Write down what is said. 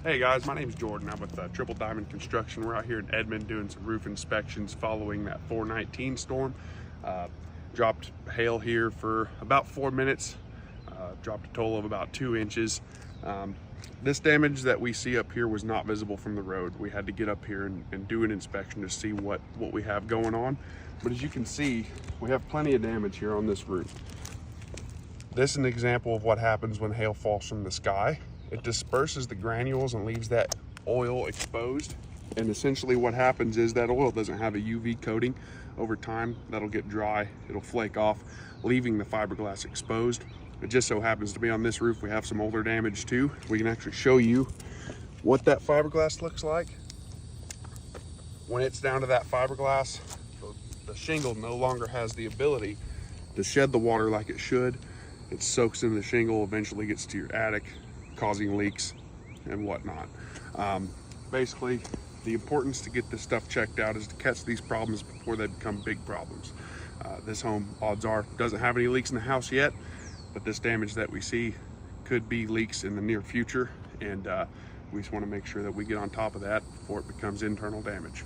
Hey guys, my name's Jordan. I'm with Triple Diamond Construction. We're out here in Edmond doing some roof inspections following that 419 storm. Dropped hail here for about 4 minutes. Dropped a total of about 2 inches. This damage that we see up here was not visible from the road. We had to get up here and do an inspection to see what we have going on. But as you can see, we have plenty of damage here on this roof. This is an example of what happens when hail falls from the sky. It disperses the granules and leaves that oil exposed. And essentially what happens is that oil doesn't have a UV coating. Over time, that'll get dry, it'll flake off, leaving the fiberglass exposed. It just so happens to be on this roof, we have some older damage too. We can actually show you what that fiberglass looks like. When it's down to that fiberglass, the shingle no longer has the ability to shed the water like it should. It soaks in the shingle, eventually gets to your attic, causing leaks and whatnot. Basically, the importance to get this stuff checked out is to catch these problems before they become big problems. This home, odds are, doesn't have any leaks in the house yet, but this damage that we see could be leaks in the near future, and we just want to make sure that we get on top of that before it becomes internal damage.